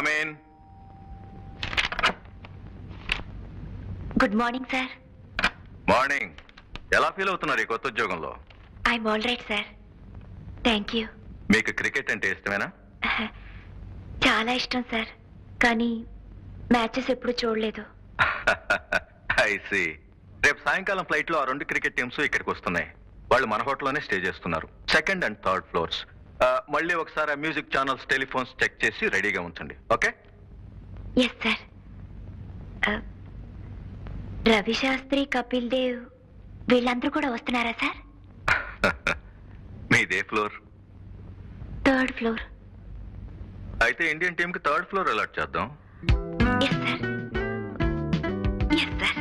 Come in. Good morning sir. Morning. ఎలా feel అవుతున్నారు ఈ కొత్త ఉద్యోగంలో? I'm all right sir. Thank you. మీకు క్రికెట్ అంటే ఇష్టమేనా? చాలా ఇష్టం సార్, కానీ మ్యాచెస్ ఎప్పుడు చూడలేదు. I see. రేపు సాయంకాలం ఫ్లైట్ లో ఆ 2 క్రికెట్ టీమ్స్ ఇక్కడికి వస్తున్నాయి. వాళ్ళు మన హోటల్లోనే స్టే చేస్తున్నారు. 2nd and 3rd floors. మళ్ళీ ఒకసారి మ్యూజిక్ ఛానల్స్, టెలిఫోన్స్ చెక్ చేసి రెడీగా ఉంచండి. Okay? Yes sir. Ravi Shastri, Kapil Dev వీళ్ళందరూ కూడా వస్తున్నారా సార్? మీదే ఫ్లోర్? 3rd floor. అయితే ఇండియన్ టీమ్ కి 3rd ఫ్లోర్ అలాట్ చేద్దాం. Yes sir. Yes sir.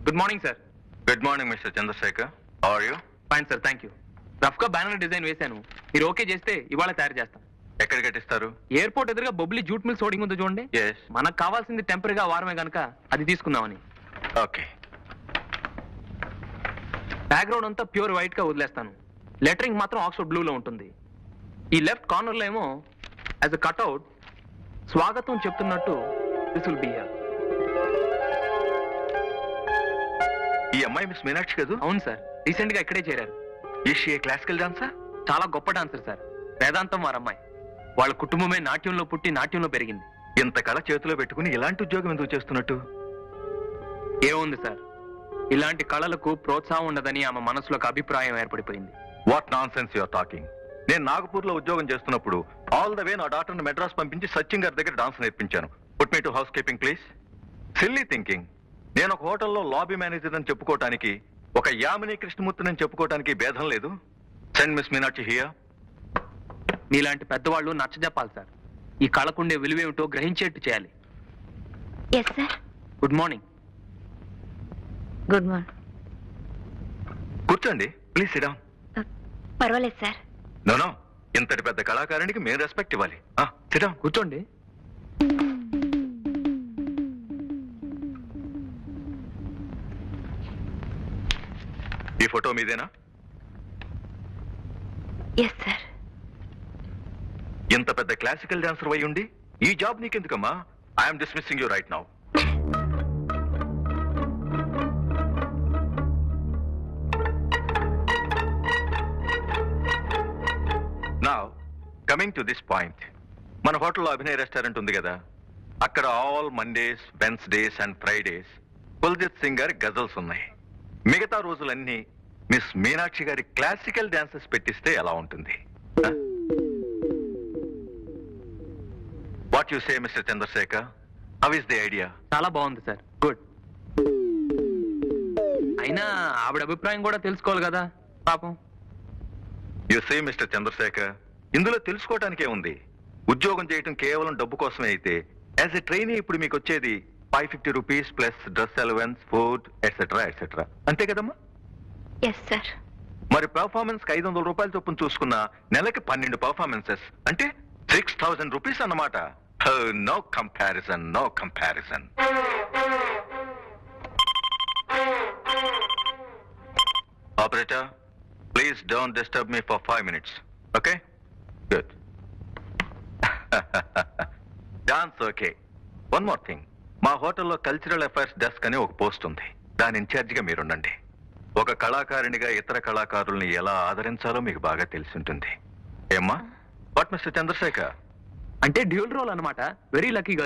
Good morning sir. Good morning mister Chandrasekhar. How are you? Fine sir, thank you. Rough గా బ్యానర్ డిజైన్ వేశాను, మీరు ఓకే చేస్తే ఇవాళ తయారు చేస్తాం. ఎక్కడ కట్టిస్తారు? ఎయిర్పోర్ట్ ఎదురుగా బొబ్లీ జూట్ మిల్స్ హోర్డింగ్ ఉంది చూడండి. Yes. మనకు కావాల్సింది టెంపరీగా వారమే గనక అది తీసుకుందామని. ఓకే. బ్యాక్గ్రౌండ్ అంతా ప్యూర్ వైట్ గా వదిలేస్తాను. లెటరింగ్ మాత్రం ఆక్స్ఫర్డ్ బ్లూ లో ఉంటుంది. ఈ లెఫ్ట్ కార్నర్ లో ఏమో యాజ్ అ కట్అవుట్ స్వాగతం చెప్తున్నట్టు దిస్ విల్ బి హియర్. ఈ అమ్మాయి మిస్ మీనాక్షి కదూ? అవును సార్, రీసెంట్ గా ఇక్కడే చేరారు. Is she a classical dancer? చాలా గొప్ప డాన్సర్ సార్. వేదాంతం వారమ్మాయి. వాళ్ళ కుటుంబమే నాట్యంలో పుట్టి నాట్యంలో పెరిగింది. ఇంత కళ చేతిలో పెట్టుకుని ఇలాంటి ఉద్యోగం ఎందుకు చేస్తున్నట్టు? ఏముంది సార్, ఇలాంటి కళలకు ప్రోత్సాహం ఉండదని ఆమె మనసులోకి అభిప్రాయం ఏర్పడిపోయింది. What nonsense your talking. నేను నాగపూర్ లో ఉద్యోగం చేస్తున్నప్పుడు ఆల్ ద వే నా డాక్టర్ని మెడ్రాస్ పంపించి సచిన్ గారి దగ్గర డాన్స్ నేర్పించాను. Put me to house keeping please. Silly thinking. నేను ఒక హోటల్లో లాబీ మేనేజర్ అని చెప్పుకోవటానికి, ఒక యామిని కృష్ణమూర్తిని అని చెప్పుకోవటానికి భేదం లేదు. Send miss Meenakshi here. నీలాంటి పెద్దవాళ్ళు నచ్చజెప్పాలి సార్. ఈ కళకుండే విలువేమిటో గ్రహించేట్టు చేయాలి. Yes sir. Good morning. Good morning. కూర్చోండి ప్లీజ్. Sit down. పర్వాలేదు సార్. నో నో, ఇంతటి పెద్ద కళాకారునికి మేము రెస్పెక్ట్ ఇవ్వాలి. Sit down. కూర్చోండి. ఈ ఫోటో మీదేనా? Yes sir. ఇంత పెద్ద క్లాసికల్ డాన్సర్ అయి ఉండి ఈ జాబ్ నీకెందుకమ్మా? I'm dismissing you right now. Now coming to this point. మన హోటల్లో అభినయ రెస్టారెంట్ ఉంది కదా, అక్కడ all Mondays, Wednesdays and Fridays Kuljit Singh గారి గజల్స్ ఉన్నాయి. మిగతా రోజులన్నీ మిస్ మీనాక్షి గారి క్లాసికల్ డాన్సెస్ పెట్టిస్తే ఎలా ఉంటుంది? What you say mister Chandrasekhar? How is the idea? చాలా బాగుంది సార్. గుడ్. అయినా ఆవిడ అభిప్రాయం కూడా తెలుసుకోవాలి కదా పాపం. యు సే మిస్టర్ చంద్రశేఖర్, ఇందులో తెలుసుకోవటానికే ఉంది. ఉద్యోగం చేయటం కేవలం డబ్బు కోసమే అయితే యాజ్ ఎ ట్రైనీ ఇప్పుడు మీకు వచ్చేది 550 rupees plus dress allowance, food etcetera etcetera. అంతే కదమ్మా? Yes sir. మరి పర్ఫార్మెన్స్ కి 500 రూపాయలు చొప్పున చూసుకున్న నెలకి 12 పర్ఫార్మెన్సెస్ అంటే 6000 రూపీస్ అన్నమాట. No comparison, no comparison. Operator, please don't disturb me for 5 minutes. Okay? Good. Dance okay. One more thing. మా హోటల్లో కల్చరల్ అఫైర్స్ డెస్క్ అని ఒక పోస్ట్ ఉంది. దాని ఇన్ఛార్జిగా మీరుండండి. ఒక కళాకారునిగా ఇతర కళాకారుల్ని ఎలా ఆదరించాలో మీకు బాగా తెలిసి ఉంటుంది. ఏమ్మా? What mister Chandrasekhar? అంటే డ్యూల్ రోల్ అన్నమాట. Very lucky.